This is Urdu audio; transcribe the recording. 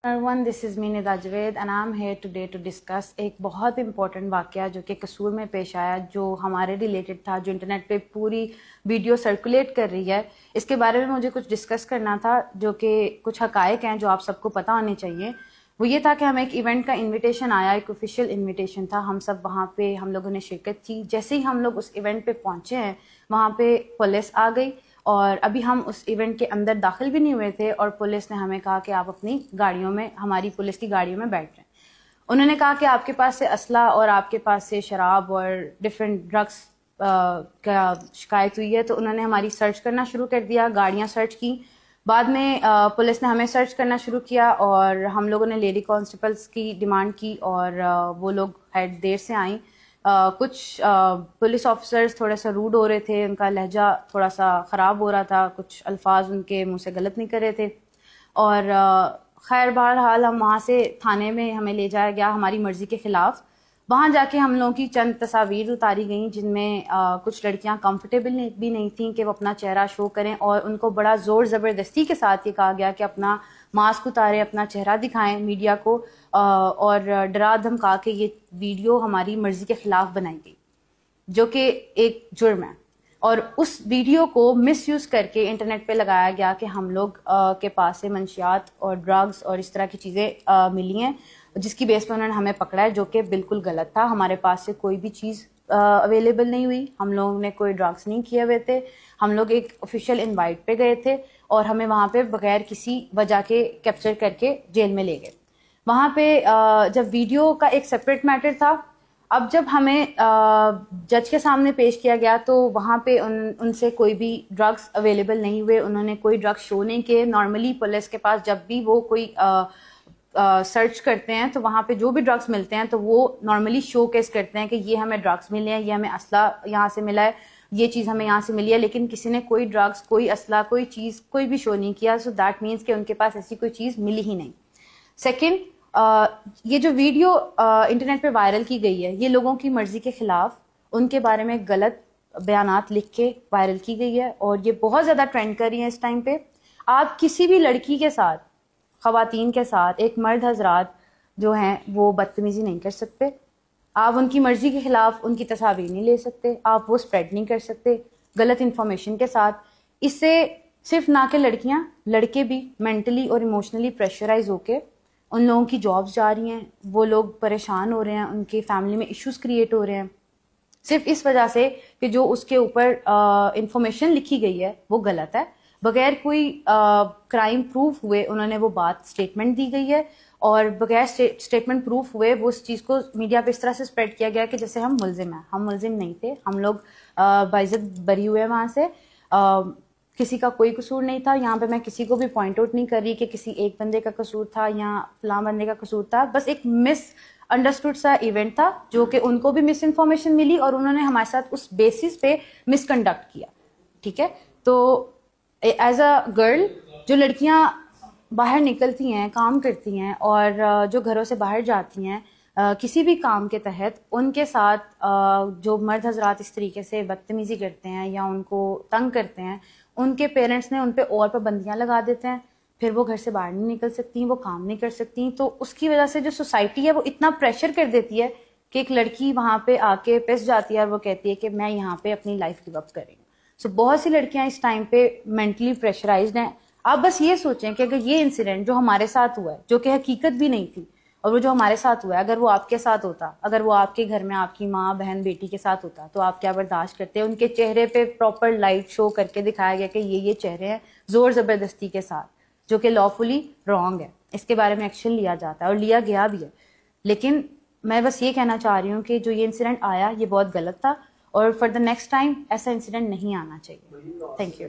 everyone, this is me Nida Javed and I'm here today to discuss ایک بہت امپورٹنٹ واقعہ جو کہ قصور میں پیش آیا، جو ہمارے ریلیٹڈ تھا، جو انٹرنیٹ پہ پوری ویڈیو سرکولیٹ کر رہی ہے. اس کے بارے میں مجھے کچھ ڈسکس کرنا تھا، جو کہ کچھ حقائق ہیں جو آپ سب کو پتہ ہونے چاہیے. وہ یہ تھا کہ ہمیں ایک ایونٹ کا انویٹیشن آیا، ایک آفیشیل انویٹیشن تھا. ہم سب وہاں پہ ہم لوگوں نے شرکت کی. جیسے ہی ہم لوگ اس ایونٹ پہ پہنچے ہیں، وہاں پہ پولیس آ گئی اور ابھی ہم اس ایونٹ کے اندر داخل بھی نہیں ہوئے تھے اور پولیس نے ہمیں کہا کہ آپ اپنی گاڑیوں میں، ہماری پولیس کی گاڑیوں میں بیٹھ جائیں. انہوں نے کہا کہ آپ کے پاس سے اسلحہ اور آپ کے پاس سے شراب اور ڈفرینٹ ڈرگس کا شکایت ہوئی ہے. تو انہوں نے ہماری سرچ کرنا شروع کر دیا، گاڑیاں سرچ کی. بعد میں پولیس نے ہمیں سرچ کرنا شروع کیا اور ہم لوگوں نے لیڈی کانسٹیبلس کی ڈیمانڈ کی اور وہ لوگ خیر دیر سے آئیں. کچھ پولیس آفیسرز تھوڑا سا روڈ ہو رہے تھے، ان کا لہجہ تھوڑا سا خراب ہو رہا تھا، کچھ الفاظ ان کے منہ سے غلط نہیں کر رہے تھے. اور خیر بہرحال ہم وہاں سے تھانے میں ہمیں لے جایا گیا ہماری مرضی کے خلاف. وہاں جا کے ہم لوگوں کی چند تصاویر اتاری گئیں جن میں کچھ لڑکیاں کمفرٹیبل بھی نہیں تھیں کہ وہ اپنا چہرہ شو کریں، اور ان کو بڑا زور زبردستی کے ساتھ یہ کہا گیا کہ اپنا ماسک اتاریں، اپنا چہرہ دکھائیں میڈیا کو، اور ڈرا دھمکا کے یہ ویڈیو ہماری مرضی کے خلاف بنائی گئی، جو کہ ایک جرم ہے. اور اس ویڈیو کو مس یوز کر کے انٹرنیٹ پہ لگایا گیا کہ ہم لوگ کے پاس سے منشیات اور ڈرگز اور اس طرح کی چیزیں ملی ہیں، جس کی بیس پہ انہوں نے ہمیں پکڑا ہے، جو کہ بالکل غلط تھا. ہمارے پاس سے کوئی بھی چیز اویلیبل نہیں ہوئی، ہم لوگوں نے کوئی ڈرگس نہیں کیے ہوئے تھے. ہم لوگ ایک آفیشیل انوائٹ پہ گئے تھے اور ہمیں وہاں پہ بغیر کسی وجہ کے کیپچر کر کے جیل میں لے گئے. وہاں پہ جب ویڈیو کا ایک سپریٹ میٹر تھا، اب جب ہمیں جج کے سامنے پیش کیا گیا تو وہاں پہ ان سے کوئی بھی ڈرگس اویلیبل نہیں ہوئے. انہوں نے کوئی ڈرگس شو نہیں کیے. نارملی پولیس کے پاس جب بھی وہ کوئی سرچ کرتے ہیں تو وہاں پہ جو بھی ڈرگس ملتے ہیں تو وہ نارملی شو کیس کرتے ہیں کہ یہ ہمیں ڈرگس ملے ہیں، یہ ہمیں اسلحہ یہاں سے ملا ہے، یہ چیز ہمیں یہاں سے ملی ہے. لیکن کسی نے کوئی ڈرگس، کوئی اسلحہ، کوئی چیز کوئی بھی شو نہیں کیا. سو دیٹ مینس کہ ان کے پاس ایسی کوئی چیز ملی ہی نہیں. سیکنڈ، یہ جو ویڈیو انٹرنیٹ پہ وائرل کی گئی ہے، یہ لوگوں کی مرضی کے خلاف ان کے بارے میں غلط بیانات لکھ کے وائرل کی گئی ہے اور یہ بہت زیادہ ٹرینڈ کر رہی ہیں اس ٹائم پہ. آپ کسی بھی لڑکی کے ساتھ، خواتین کے ساتھ، ایک مرد حضرات جو ہیں وہ بدتمیزی نہیں کر سکتے. آپ ان کی مرضی کے خلاف ان کی تصاویر نہیں لے سکتے، آپ وہ سپریڈ نہیں کر سکتے غلط انفارمیشن کے ساتھ. اس سے صرف نہ کہ لڑکیاں، لڑکے بھی مینٹلی اور ایموشنلی پریشرائز ہو کے ان لوگوں کی جابس جا رہی ہیں، وہ لوگ پریشان ہو رہے ہیں، ان کی فیملی میں ایشوز کریٹ ہو رہے ہیں صرف اس وجہ سے کہ جو اس کے اوپر انفارمیشن لکھی گئی ہے وہ غلط ہے. بغیر کوئی کرائم پروف ہوئے انہوں نے وہ بات اسٹیٹمنٹ دی گئی ہے، اور بغیر اسٹیٹمنٹ پروف ہوئے وہ اس چیز کو میڈیا پہ اس طرح سے اسپریڈ کیا گیا کہ جیسے ہم ملزم ہیں. ہم ملزم نہیں تھے، ہم لوگ باعزت بری ہوئے وہاں سے. کسی کا کوئی قصور نہیں تھا. یہاں پہ میں کسی کو بھی پوائنٹ آؤٹ نہیں کر رہی کہ کسی ایک بندے کا قصور تھا یا فلاں بندے کا قصور تھا. بس ایک مس انڈرسٹوڈ سا ایونٹ تھا جو کہ ان کو بھی مس انفارمیشن ملی اور انہوں نے ہمارے ساتھ اس بیسس پہ مس کنڈکٹ کیا. ٹھیک ہے، تو ایز اے گرل جو لڑکیاں باہر نکلتی ہیں، کام کرتی ہیں اور جو گھروں سے باہر جاتی ہیں کسی بھی کام کے تحت، ان کے ساتھ جو مرد حضرات اس طریقے سے بدتمیزی کرتے ہیں یا ان کو تنگ کرتے ہیں، ان کے پیرنٹس نے ان پہ اور پابندیاں لگا دیتے ہیں. پھر وہ گھر سے باہر نہیں نکل سکتی، وہ کام نہیں کر سکتی. تو اس کی وجہ سے جو سوسائٹی ہے وہ اتنا پریشر کر دیتی ہے کہ ایک لڑکی وہاں پہ آ کے پس جاتی ہے اور وہ کہتی ہے کہ میں یہاں پہ اپنی لائف گیو اپ کر رہی ہوں. سو بہت سی لڑکیاں اس ٹائم پہ مینٹلی پریشرائزڈ ہیں. آپ بس یہ سوچیں کہ اگر یہ انسیڈنٹ جو ہمارے ساتھ ہوا ہے، جو کہ حقیقت بھی نہیں تھی، اور وہ جو ہمارے ساتھ ہوا ہے، اگر وہ آپ کے ساتھ ہوتا، اگر وہ آپ کے گھر میں آپ کی ماں، بہن، بیٹی کے ساتھ ہوتا تو آپ کیا برداشت کرتے؟ ان کے چہرے پہ پراپر لائٹ شو کر کے دکھایا گیا کہ یہ چہرے ہیں، زور زبردستی کے ساتھ، جو کہ لافلی رانگ ہے. اس کے بارے میں ایکشن لیا جاتا ہے اور لیا گیا بھی ہے. لیکن میں بس یہ کہنا چاہ رہی ہوں کہ جو یہ انسیڈنٹ آیا یہ بہت غلط تھا اور فار دا نیکسٹ ٹائم ایسا انسیڈنٹ نہیں آنا چاہیے. Thank you.